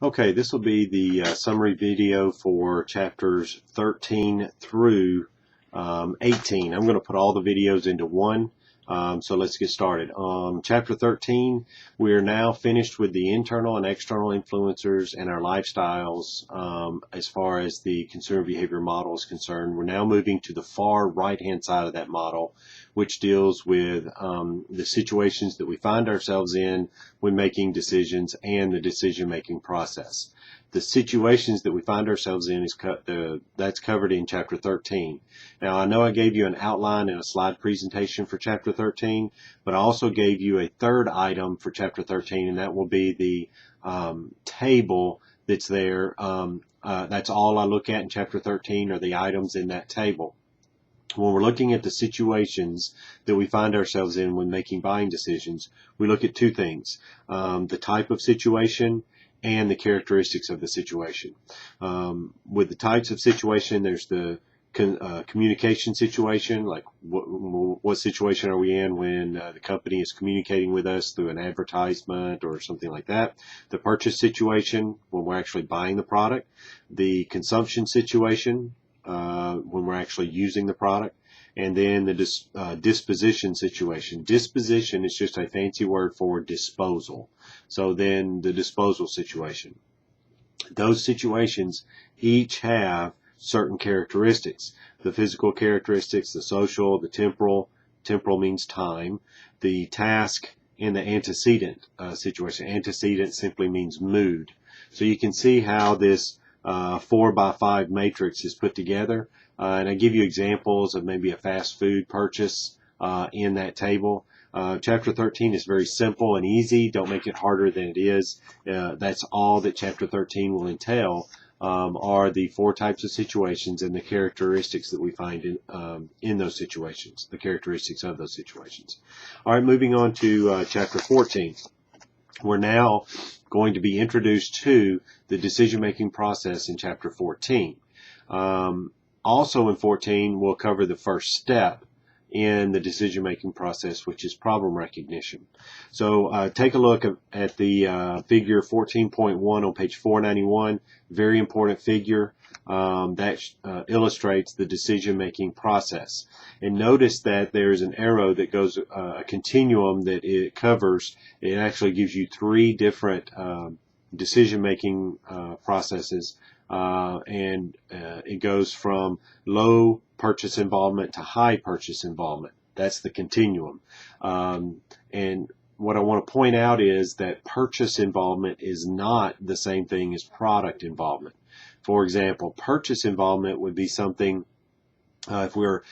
Okay, this will be the summary video for chapters 13 through 18. I'm going to put all the videos into one, so let's get started. Chapter 13, we are now finished with the internal and external influencers and our lifestyles as far as the consumer behavior model is concerned. We're now moving to the far right-hand side of that model, which deals with the situations that we find ourselves in when making decisions and the decision-making process. The situations that we find ourselves in that's covered in chapter 13. Now, I know I gave you an outline and a slide presentation for chapter 13, but I also gave you a third item for chapter 13, and that will be the table that's there. That's all I look at in chapter 13 are the items in that table. When we're looking at the situations that we find ourselves in when making buying decisions, we look at two things, the type of situation and the characteristics of the situation. With the types of situation, there's the communication situation, like what situation are we in when the company is communicating with us through an advertisement or something like that. The purchase situation, when we're actually buying the product. The consumption situation, when we're actually using the product. And then the disposition situation. Disposition is just a fancy word for disposal. So then the disposal situation. Those situations each have certain characteristics. The physical characteristics, the social, the temporal. Temporal means time. The task and the antecedent situation. Antecedent simply means mood. So you can see how this 4x5 matrix is put together. And I give you examples of maybe a fast food purchase in that table. Chapter 13 is very simple and easy. Don't make it harder than it is. That's all that chapter 13 will entail, are the four types of situations and the characteristics that we find in those situations, the characteristics of those situations. All right, moving on to chapter 14. We're now going to be introduced to the decision-making process in chapter 14. Also in 14, we'll cover the first step in the decision-making process, which is problem recognition. So take a look at the figure 14.1 on page 491. Very important figure that illustrates the decision-making process. And notice that there's an arrow that goes a continuum that it covers. It actually gives you three different decision-making processes. And it goes from low purchase involvement to high purchase involvement. That's the continuum. And what I want to point out is that purchase involvement is not the same thing as product involvement. For example, purchase involvement would be something, if we're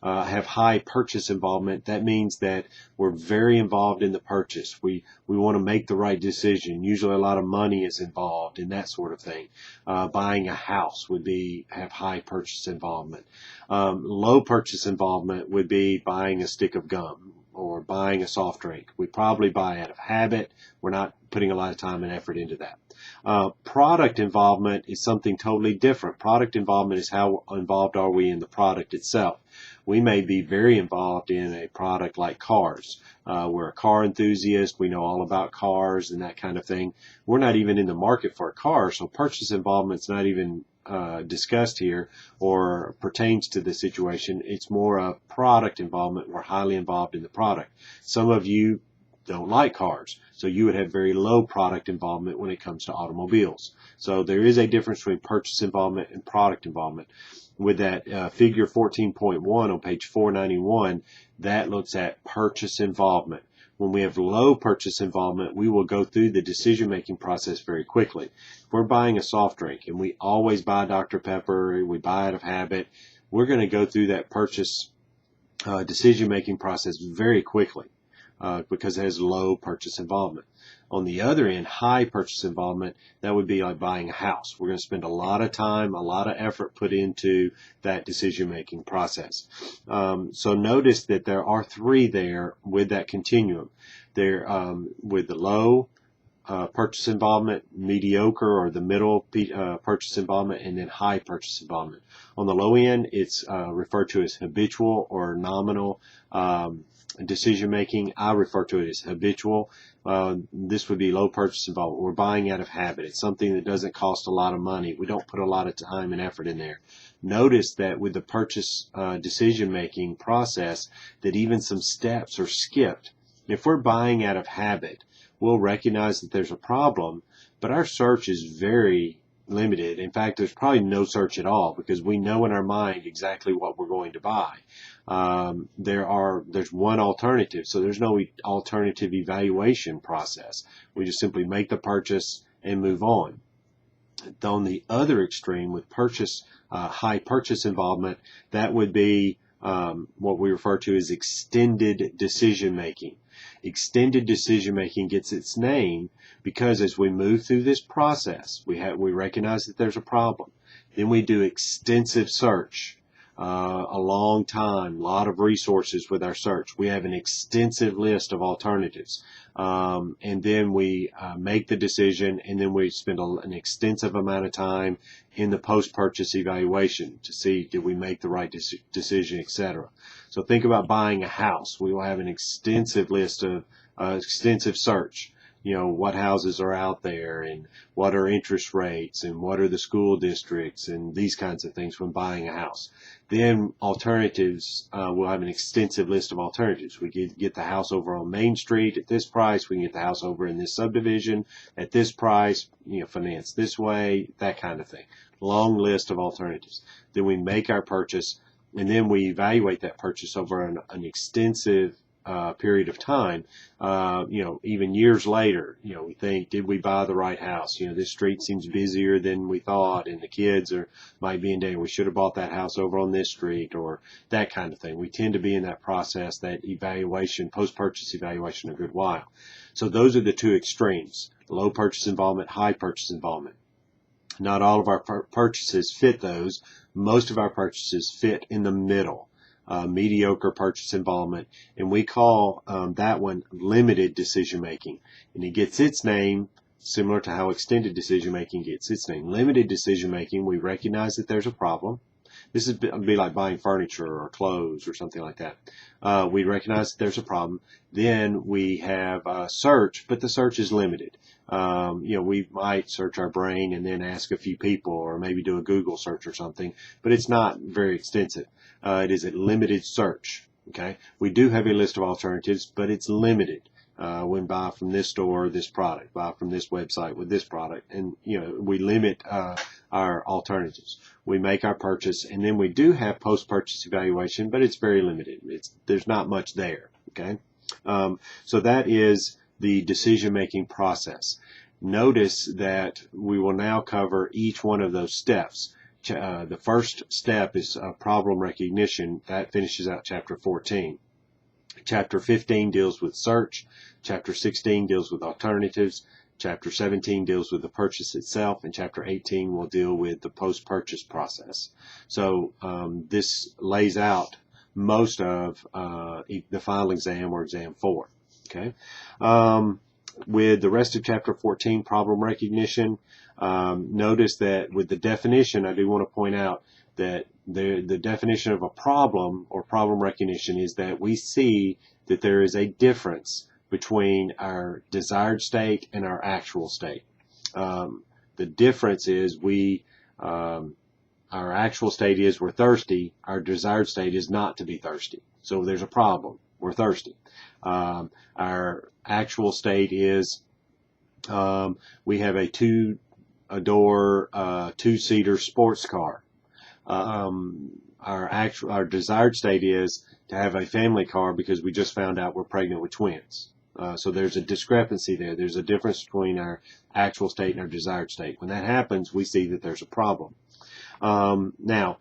have high purchase involvement, that means that we're very involved in the purchase. We want to make the right decision. Usually a lot of money is involved in that sort of thing. Buying a house would have high purchase involvement. Low purchase involvement would be buying a stick of gum or buying a soft drink. We probably buy out of habit. We're not putting a lot of time and effort into that. Product involvement is something totally different. Product involvement is how involved are we in the product itself. We may be very involved in a product like cars. We're a car enthusiast. We know all about cars and that kind of thing. We're not even in the market for a car, so purchase involvement's not even discussed here or pertains to the situation. It's more a product involvement. We're highly involved in the product. Some of you don't like cars, so you would have very low product involvement when it comes to automobiles. So there is a difference between purchase involvement and product involvement. With that figure 14.1 on page 491, that looks at purchase involvement. When we have low purchase involvement, we will go through the decision-making process very quickly. If we're buying a soft drink, and we always buy Dr. Pepper, we buy out of habit, we're going to go through that purchase decision-making process very quickly. Because it has low purchase involvement. On the other end, high purchase involvement, that would be like buying a house. We're going to spend a lot of time, a lot of effort put into that decision-making process. So notice that there are three there with that continuum. There, with the low purchase involvement, mediocre or the middle purchase involvement, and then high purchase involvement. On the low end, it's referred to as habitual or nominal decision making, I refer to it as habitual. This would be low purchase involvement. We're buying out of habit. It's something that doesn't cost a lot of money. We don't put a lot of time and effort in there. Notice that with the purchase decision making process, that even some steps are skipped. If we're buying out of habit, we'll recognize that there's a problem, but our search is very limited. In fact, there's probably no search at all because we know in our mind exactly what we're going to buy. There's one alternative, so there's no alternative evaluation process. We just simply make the purchase and move on. On the other extreme, with high purchase involvement, that would be what we refer to as extended decision making. Extended decision making gets its name because as we move through this process, we recognize that there's a problem. Then we do extensive search, a long time, a lot of resources with our search. We have an extensive list of alternatives. And then we make the decision, and then we spend an extensive amount of time in the post-purchase evaluation to see did we make the right decision, etc. So think about buying a house. We will have an extensive list of extensive search. You know, what houses are out there and what are interest rates and what are the school districts and these kinds of things when buying a house. Then alternatives, we'll have an extensive list of alternatives. We get the house over on Main Street at this price. We can get the house over in this subdivision at this price, you know, finance this way, that kind of thing. Long list of alternatives. Then we make our purchase, and then we evaluate that purchase over an extensive period of time, you know, even years later. You know, we think, did we buy the right house? You know, this street seems busier than we thought, and the kids might be in danger. We should have bought that house over on this street, or that kind of thing. We tend to be in that process, that evaluation, post-purchase evaluation, a good while. So those are the two extremes: low purchase involvement, high purchase involvement. Not all of our purchases fit those. Most of our purchases fit in the middle. Mediocre purchase involvement, and we call that one limited decision making, and it gets its name similar to how extended decision making gets its name. Limited decision making, we recognize that there's a problem. This would be like buying furniture or clothes or something like that. We recognize that there's a problem. Then we have a search, but the search is limited. You know, we might search our brain and then ask a few people, or maybe do a Google search or something, but it's not very extensive. It is a limited search. Okay, we do have a list of alternatives, but it's limited. When buy from this store this product, buy from this website with this product, and you know, we limit our alternatives. We make our purchase, and then we do have post-purchase evaluation, but it's very limited. There's not much there. Okay, so that is the decision-making process. Notice that we will now cover each one of those steps. The first step is problem recognition. That finishes out chapter 14. Chapter 15 deals with search. Chapter 16 deals with alternatives. Chapter 17 deals with the purchase itself, and chapter 18 will deal with the post-purchase process. So this lays out most of the final exam, or exam 4. Okay. With the rest of chapter 14, problem recognition, notice that with the definition, I do want to point out that the definition of a problem or problem recognition is that we see that there is a difference between our desired state and our actual state. The difference is our actual state is we're thirsty. Our desired state is not to be thirsty. So there's a problem. We're thirsty. Our actual state is we have a two-door, two-seater sports car. Our desired state is to have a family car because we just found out we're pregnant with twins. So there's a discrepancy there. There's a difference between our actual state and our desired state. When that happens, we see that there's a problem. Now,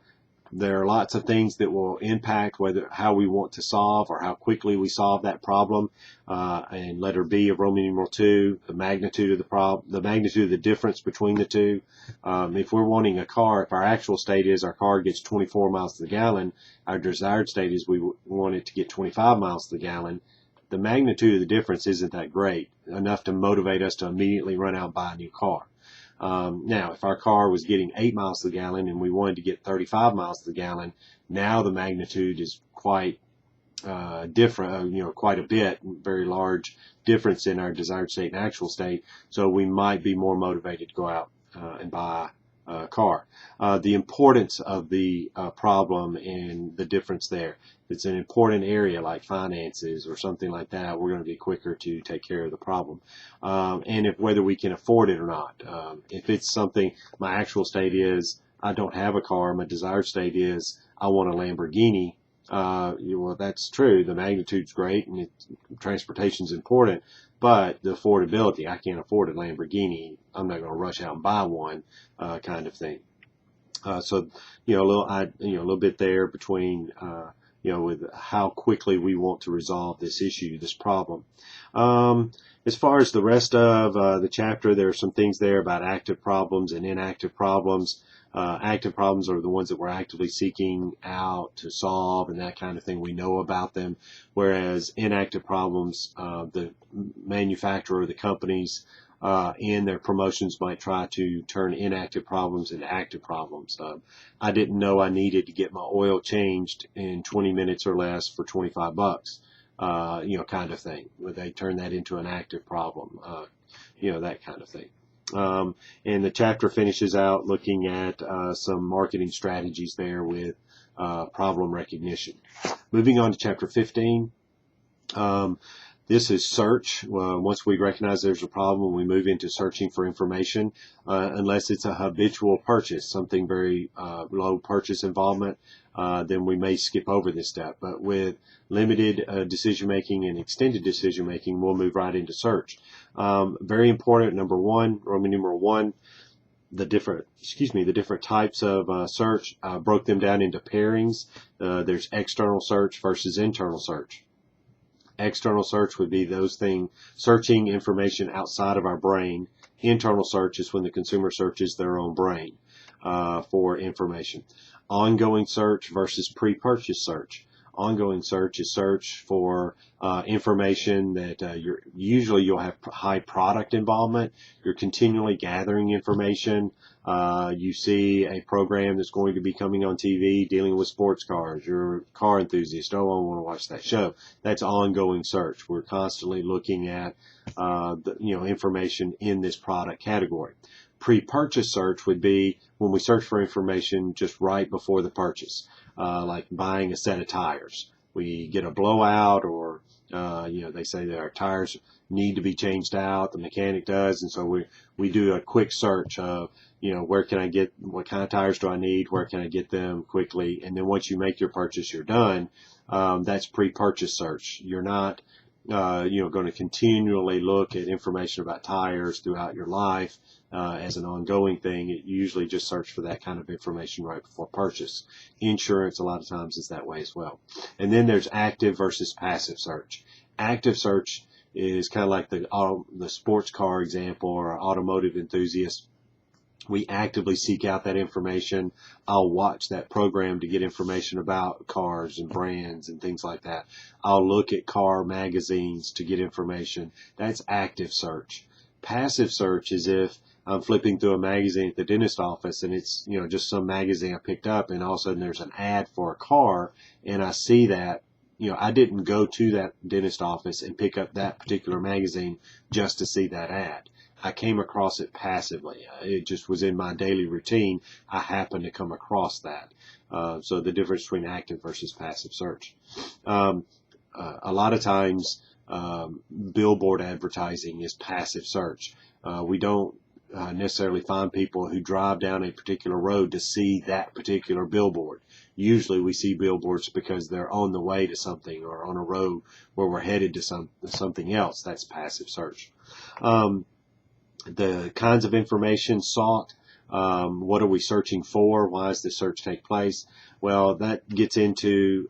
there are lots of things that will impact how we want to solve or how quickly we solve that problem. And letter B of Roman numeral 2, the magnitude of the problem, the magnitude of the difference between the two. If we're wanting a car, if our actual state is our car gets 24 miles to the gallon, our desired state is we want it to get 25 miles to the gallon. The magnitude of the difference isn't that great, enough to motivate us to immediately run out and buy a new car. Now, if our car was getting 8 miles to the gallon and we wanted to get 35 miles to the gallon, now the magnitude is quite different, quite a bit, very large difference in our desired state and actual state. So we might be more motivated to go out and buy a car. The importance of the problem and the difference there. If it's an important area like finances or something like that, we're going to be quicker to take care of the problem. And whether we can afford it or not. If it's something, my actual state is I don't have a car, my desired state is I want a Lamborghini. Well, that's true. The magnitude's great, and transportation's important, but the affordability, I can't afford a Lamborghini. I'm not going to rush out and buy one, kind of thing. So, a little bit there between, with how quickly we want to resolve this issue, this problem. As far as the rest of the chapter, there are some things there about active problems and inactive problems. Active problems are the ones that we're actively seeking out to solve and that kind of thing. We know about them. Whereas inactive problems, the manufacturer or the companies in their promotions might try to turn inactive problems into active problems. I didn't know I needed to get my oil changed in 20 minutes or less for $25. Kind of thing. Where they turn that into an active problem. That kind of thing. And the chapter finishes out looking at some marketing strategies there with problem recognition. Moving on to chapter 15. This is search. Once we recognize there's a problem, we move into searching for information, unless it's a habitual purchase, something very low purchase involvement, then we may skip over this step. But with limited decision making and extended decision making, we'll move right into search. Very important, number one, Roman numeral 1, the different types of search. Broke them down into pairings. There's external search versus internal search. External search would be those things searching information outside of our brain. Internal search is when the consumer searches their own brain for information. Ongoing search versus pre-purchase search. Ongoing search is search for information that you'll have high product involvement. You're continually gathering information. You see a program that's going to be coming on TV dealing with sports cars. You're a car enthusiast. Oh, I want to watch that show. That's ongoing search. We're constantly looking at information in this product category. Pre-purchase search would be when we search for information just right before the purchase, like buying a set of tires. We get a blowout, or they say that our tires need to be changed out. The mechanic does, and so we do a quick search of where can I get, what kind of tires do I need, where can I get them quickly, and then once you make your purchase, you're done. That's pre-purchase search. You're not going to continually look at information about tires throughout your life as an ongoing thing. It usually just search for that kind of information right before purchase. Insurance a lot of times is that way as well. And then there's active versus passive search. Active search is kind of like the sports car example or automotive enthusiast. We actively seek out that information. I'll watch that program to get information about cars and brands and things like that. I'll look at car magazines to get information. That's active search. Passive search is if I'm flipping through a magazine at the dentist office and it's, just some magazine I picked up, and all of a sudden there's an ad for a car, and I see that. I didn't go to that dentist office and pick up that particular magazine just to see that ad. I came across it passively. It just was in my daily routine. I happened to come across that. So the difference between active versus passive search. A lot of times, billboard advertising is passive search. We don't necessarily find people who drive down a particular road to see that particular billboard. Usually we see billboards because they're on the way to something or on a road where we're headed to something else. That's passive search. The kinds of information sought, what are we searching for? Why does this search take place? Well, that gets into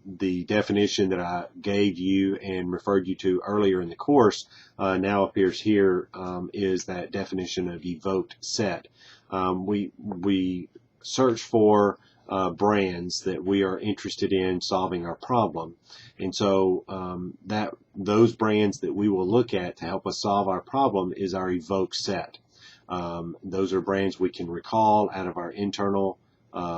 the definition that I gave you and referred you to earlier in the course. Now appears here is that definition of evoked set. We search for brands that we are interested in solving our problem. And so those brands that we will look at to help us solve our problem is our evoked set. Those are brands we can recall out of our internal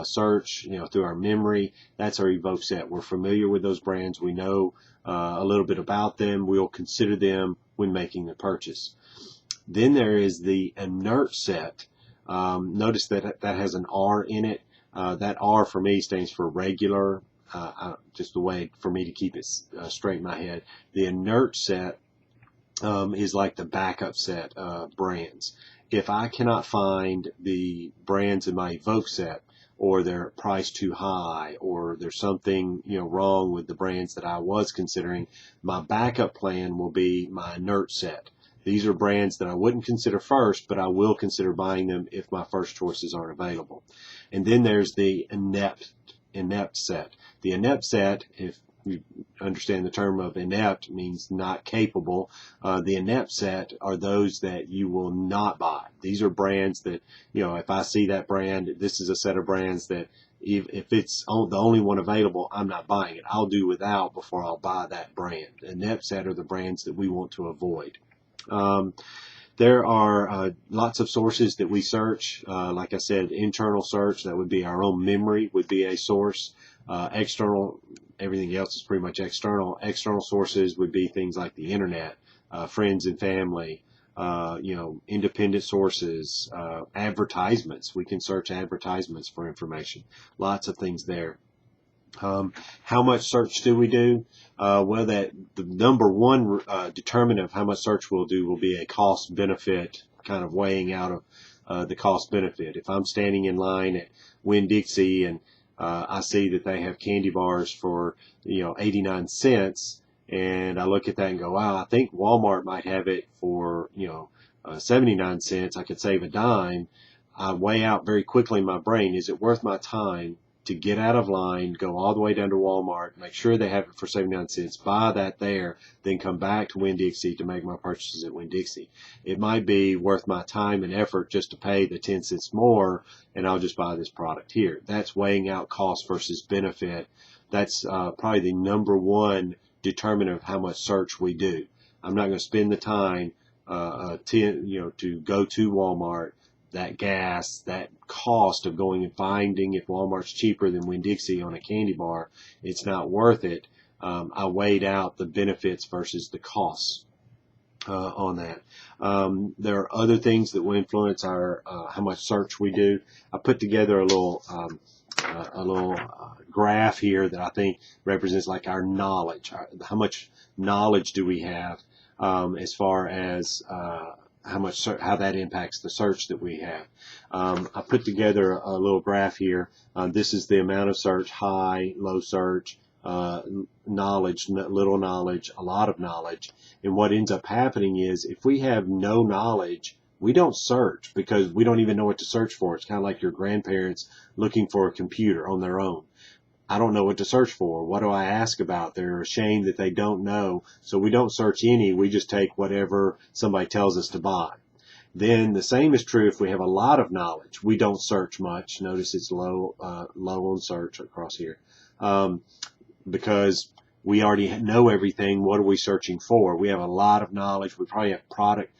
search, through our memory. That's our evoke set. We're familiar with those brands. We know a little bit about them. We'll consider them when making the purchase. Then there is the inert set. Notice that that has an R in it. That R for me stands for regular, just the way for me to keep it straight in my head. The inert set is like the backup set brands. If I cannot find the brands in my evoke set, or they're priced too high, or there's something wrong with the brands that I was considering, my backup plan will be my inert set. These are brands that I wouldn't consider first, but I will consider buying them if my first choices aren't available. And then there's the inept set. The inept set, if you understand the term of inept, means not capable. The inept set are those that you will not buy. These are brands that, if I see that brand, this is a set of brands that if it's the only one available, I'm not buying it. I'll do without before I'll buy that brand. Inept set are the brands that we want to avoid. There are lots of sources that we search. Like I said, internal search, that would be our own memory, would be a source. External, everything else is pretty much external. External sources would be things like the internet, friends and family, independent sources, advertisements. We can search advertisements for information. Lots of things there. How much search do we do? Well, the number one determinant of how much search we'll do will be a cost benefit, kind of weighing out of the cost benefit. If I'm standing in line at Winn-Dixie and I see that they have candy bars for 89 cents, and I look at that and go, wow, I think Walmart might have it for 79 cents. I could save a dime. I weigh out very quickly in my brain, is it worth my time to get out of line, go all the way down to Walmart, make sure they have it for 79 cents, buy that there, then come back to Winn-Dixie to make my purchases at Winn-Dixie. It might be worth my time and effort just to pay the 10 cents more, and I'll just buy this product here. That's weighing out cost versus benefit. That's probably the number one determinant of how much search we do. I'm not going to spend the time to go to Walmart, that gas, that cost of going and finding if Walmart's cheaper than Winn-Dixie on a candy bar, it's not worth it. I weighed out the benefits versus the costs on that. There are other things that will influence our how much search we do. I put together a little graph here that I think represents like our knowledge. How much knowledge do we have as far as how that impacts the search that we have. I put together a little graph here. This is the amount of search: high, low search, knowledge, little knowledge, a lot of knowledge. And what ends up happening is if we have no knowledge, we don't search because we don't even know what to search for. It's kind of like your grandparents looking for a computer on their own. I don't know what to search for. What do I ask about? They're ashamed that they don't know. So we don't search any. We just take whatever somebody tells us to buy. Then the same is true if we have a lot of knowledge. We don't search much. Notice it's low on search across here. Because we already know everything. What are we searching for? We have a lot of knowledge. We probably have product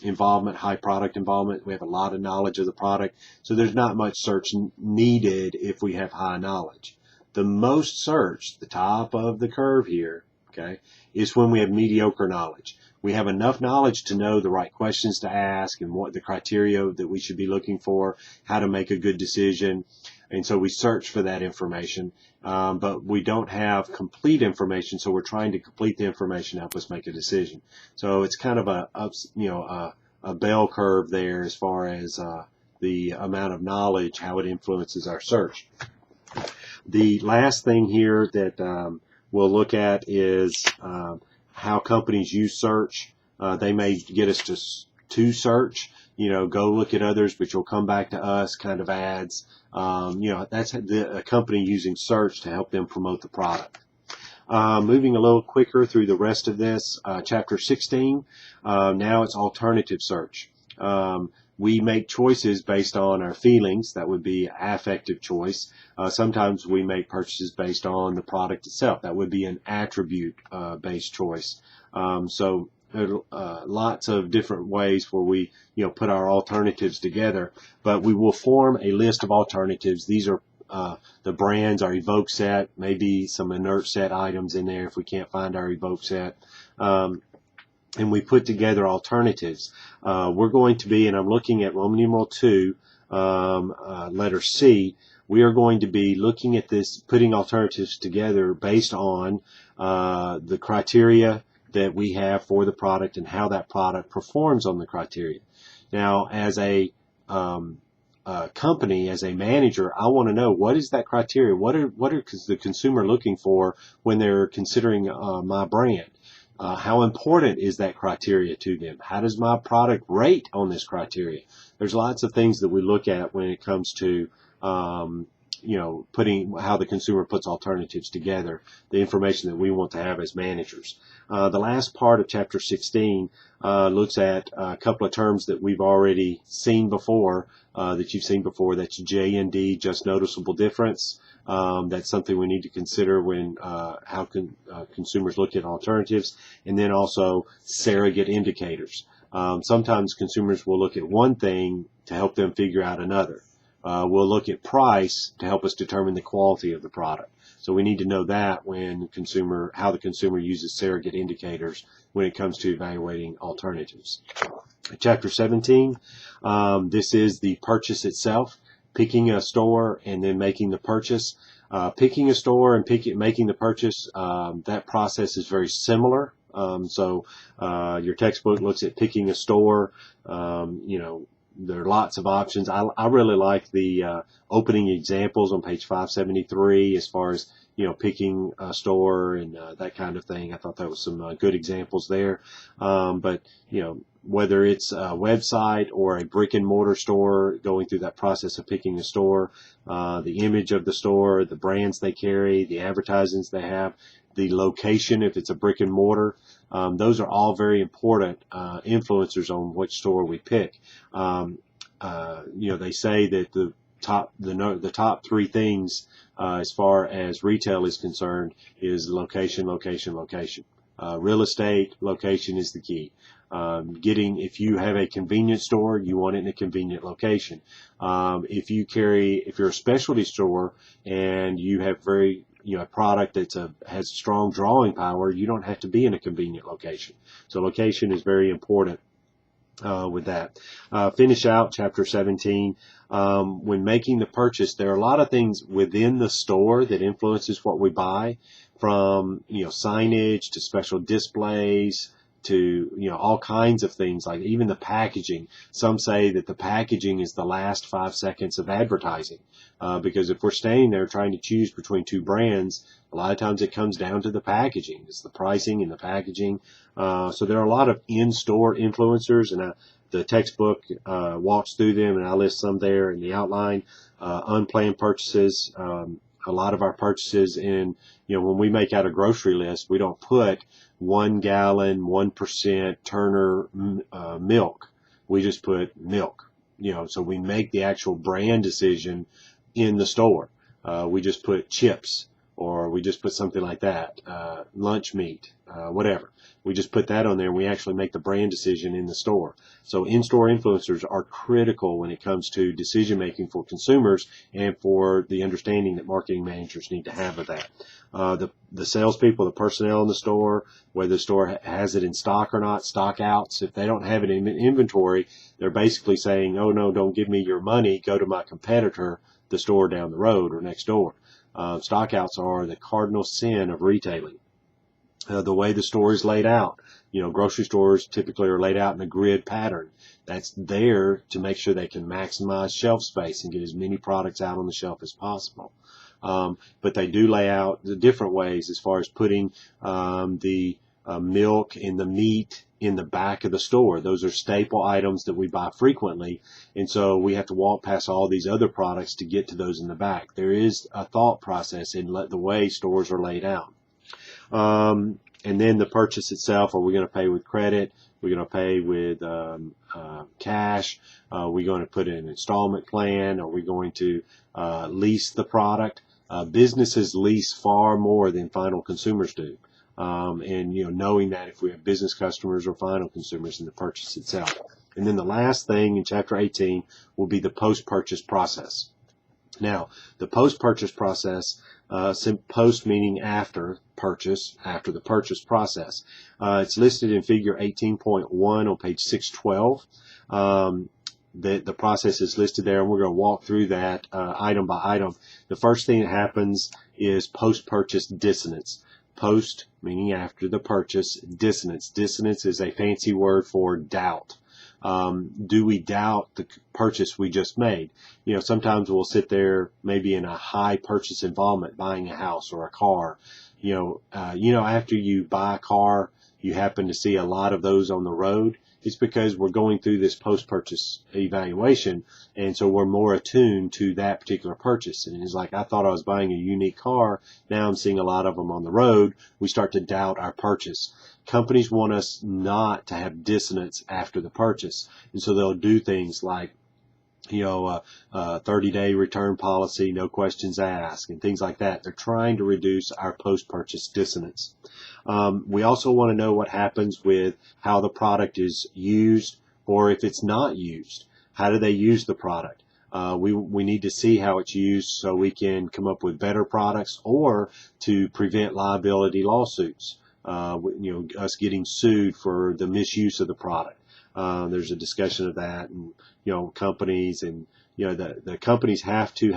involvement, high product involvement. We have a lot of knowledge of the product. So there's not much search needed if we have high knowledge. The most search, the top of the curve here, okay, is when we have mediocre knowledge. We have enough knowledge to know the right questions to ask and what the criteria that we should be looking for, how to make a good decision. And so we search for that information, but we don't have complete information. So we're trying to complete the information to help us make a decision. So it's kind of a bell curve there as far as the amount of knowledge, how it influences our search. The last thing here that we'll look at is how companies use search. They may get us to search, go look at others, but you'll come back to us kind of ads. That's a company using search to help them promote the product. Moving a little quicker through the rest of this, chapter 16, now it's alternative search. We make choices based on our feelings. That would be affective choice. Sometimes we make purchases based on the product itself. That would be an attribute based choice. So lots of different ways where we, put our alternatives together, but we will form a list of alternatives. These are the brands, our Evoke set, maybe some inert set items in there if we can't find our Evoke set. And we put together alternatives. We're going to be, and I'm looking at Roman numeral 2, letter C, we are going to be looking at this, putting alternatives together based on the criteria that we have for the product and how that product performs on the criteria. Now, as a company, as a manager, I want to know, what is that criteria? What are the consumer looking for when they're considering my brand? How important is that criteria to them? How does my product rate on this criteria? There's lots of things that we look at when it comes to putting how the consumer puts alternatives together, the information that we want to have as managers. The last part of chapter 16 looks at a couple of terms that we've already seen before, that you've seen before. That's J&D, just noticeable difference. That's something we need to consider when how consumers look at alternatives. And then also surrogate indicators. Sometimes consumers will look at one thing to help them figure out another. We'll look at price to help us determine the quality of the product. So we need to know that when how the consumer uses surrogate indicators when it comes to evaluating alternatives. Chapter 17, this is the purchase itself, picking a store and then making the purchase. Picking a store and making the purchase, that process is very similar. So your textbook looks at picking a store. There are lots of options. I really like the opening examples on page 573 as far as, picking a store and that kind of thing. I thought that was some good examples there. But, whether it's a website or a brick and mortar store, going through that process of picking a store, the image of the store, the brands they carry, the advertisements they have, the location, if it's a brick and mortar, those are all very important influencers on which store we pick. They say that the top three things as far as retail is concerned is location, location, location. Real estate, location is the key. If you have a convenience store, you want it in a convenient location. If you're a specialty store and you have a product that has strong drawing power, you don't have to be in a convenient location. So location is very important with that. Finish out chapter 17. When making the purchase, there are a lot of things within the store that influences what we buy, from signage to special displays to all kinds of things, like even the packaging. Some say that the packaging is the last 5 seconds of advertising, because if we're standing there trying to choose between two brands, a lot of times it comes down to the packaging. It's the pricing and the packaging. So there are a lot of in-store influencers, and the textbook walks through them, and I list some there in the outline. Unplanned purchases. A lot of our purchases when we make out a grocery list, we don't put 1 gallon, 1% Turner milk. We just put milk. So we make the actual brand decision in the store. We just put chips, or we just put something like that, lunch meat, whatever. We just put that on there, and we actually make the brand decision in the store. So in-store influencers are critical when it comes to decision making for consumers and for the understanding that marketing managers need to have of that. The salespeople, the personnel in the store, whether the store has it in stock or not, stock outs, if they don't have it in inventory, they're basically saying, oh no, don't give me your money, go to my competitor, the store down the road or next door. Stockouts are the cardinal sin of retailing. The way the store is laid out, grocery stores typically are laid out in a grid pattern. That's there to make sure they can maximize shelf space and get as many products out on the shelf as possible. But they do lay out the different ways as far as putting the milk and the meat in the back of the store. Those are staple items that we buy frequently, and so we have to walk past all these other products to get to those in the back. There is a thought process in the way stores are laid out. And then the purchase itself, are we going to pay with credit? We're going to pay with cash? Are we going to put in an installment plan? Are we going to lease the product? Businesses lease far more than final consumers do. and knowing that if we have business customers or final consumers in the purchase itself. And then the last thing in chapter 18 will be the post-purchase process. Now, the post-purchase process, post meaning after purchase, after the purchase process. It's listed in figure 18.1 on page 612. The process is listed there, and we're going to walk through that item by item. The first thing that happens is post-purchase dissonance. Post meaning after the purchase, dissonance. Dissonance is a fancy word for doubt. Do we doubt the purchase we just made? Sometimes we'll sit there maybe in a high purchase involvement, buying a house or a car. After you buy a car, you happen to see a lot of those on the road. It's because we're going through this post-purchase evaluation, and so we're more attuned to that particular purchase. And it's like, I thought I was buying a unique car. Now I'm seeing a lot of them on the road. We start to doubt our purchase. Companies want us not to have dissonance after the purchase, and so they'll do things like 30-day return policy, no questions asked, and things like that. They're trying to reduce our post-purchase dissonance. We also want to know what happens with how the product is used, or if it's not used. How do they use the product? We need to see how it's used so we can come up with better products, or to prevent liability lawsuits. Us getting sued for the misuse of the product. There's a discussion of that, and companies, and the companies have to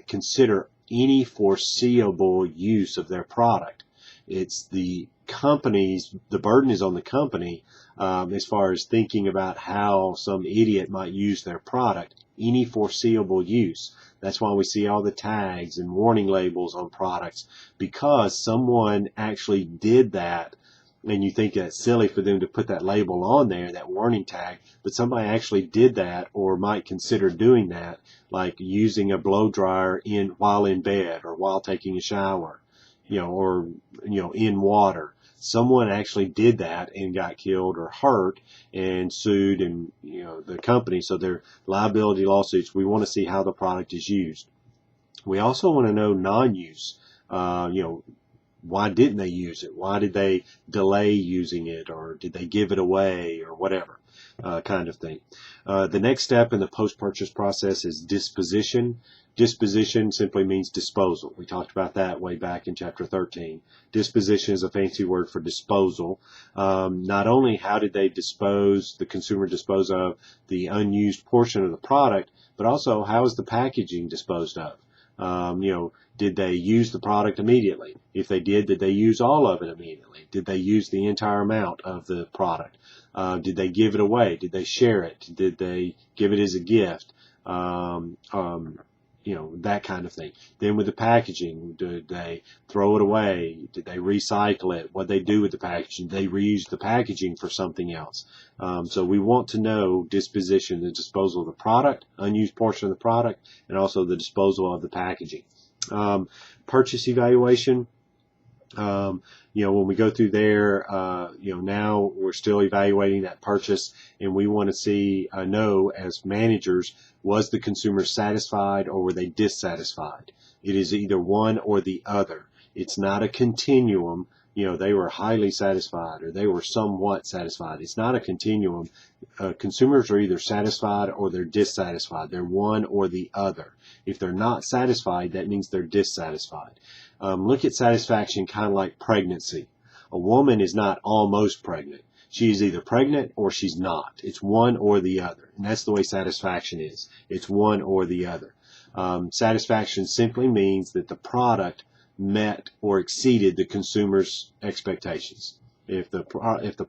consider any foreseeable use of their product. It's the burden is on the company as far as thinking about how some idiot might use their product. Any foreseeable use. That's why we see all the tags and warning labels on products, because someone actually did that. And you think that's silly for them to put that label on there, that warning tag, but somebody actually did that, or might consider doing that, like using a blow dryer while in bed, or while taking a shower, or in water. Someone actually did that and got killed or hurt and sued, and the company. So they're liability lawsuits. We want to see how the product is used. We also want to know non-use. Why didn't they use it? Why did they delay using it, or did they give it away, or whatever kind of thing. The next step in the post-purchase process is disposition. Disposition simply means disposal. We talked about that way back in chapter 13. Disposition is a fancy word for disposal. Not only how did the consumer dispose of the unused portion of the product, but also how is the packaging disposed of? Did they use the product immediately? If they did they use all of it immediately? Did they use the entire amount of the product? Did they give it away? Did they share it? Did they give it as a gift? That kind of thing. Then with the packaging, did they throw it away? Did they recycle it? What did they do with the packaging? Did they reuse the packaging for something else? So we want to know disposition, the disposal of the product, unused portion of the product, and also the disposal of the packaging. Purchase evaluation. When we go through there, now we're still evaluating that purchase, and we want to know as managers, was the consumer satisfied or were they dissatisfied? It is either one or the other. It's not a continuum. They were highly satisfied or they were somewhat satisfied. It's not a continuum. Consumers are either satisfied or they're dissatisfied. They're one or the other. If they're not satisfied, that means they're dissatisfied. Look at satisfaction kind of like pregnancy. A woman is not almost pregnant. She is either pregnant or she's not. It's one or the other. And that's the way satisfaction is. It's one or the other. Satisfaction simply means that the product met or exceeded the consumer's expectations. If the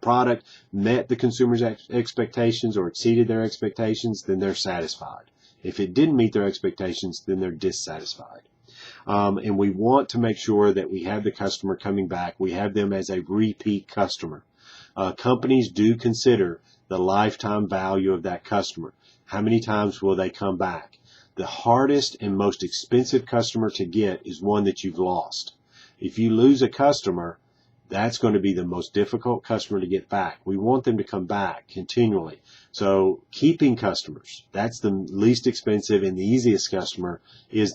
product met the consumer's expectations or exceeded their expectations, then they're satisfied. If it didn't meet their expectations, then they're dissatisfied. And we want to make sure that we have the customer coming back. We have them as a repeat customer. Companies do consider the lifetime value of that customer. How many times will they come back? The hardest and most expensive customer to get is one that you've lost. If you lose a customer, that's going to be the most difficult customer to get back. We want them to come back continually. So keeping customers, that's the least expensive and the easiest customer is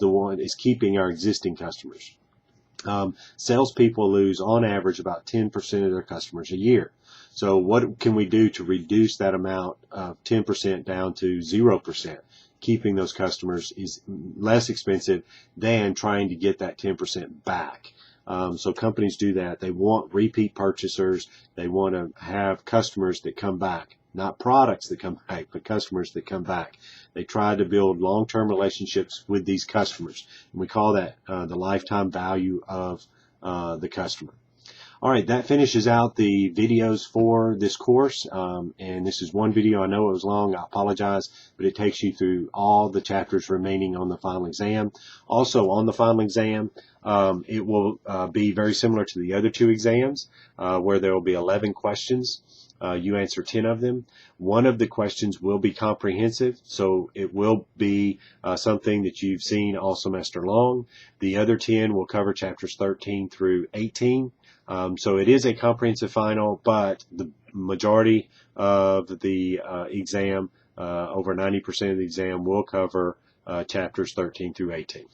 keeping our existing customers. Salespeople lose on average about 10% of their customers a year. So what can we do to reduce that amount of 10% down to 0%? Keeping those customers is less expensive than trying to get that 10% back. So companies do that. They want repeat purchasers. They want to have customers that come back, not products that come back, but customers that come back. They try to build long-term relationships with these customers. And we call that the lifetime value of the customer. All right, that finishes out the videos for this course, and this is one video. I know it was long, I apologize, but it takes you through all the chapters remaining on the final exam. Also on the final exam, it will be very similar to the other two exams, where there will be 11 questions. You answer 10 of them. One of the questions will be comprehensive, so it will be something that you've seen all semester long. The other 10 will cover chapters 13 through 18. So it is a comprehensive final, but the majority of the exam, over 90% of the exam, will cover chapters 13 through 18.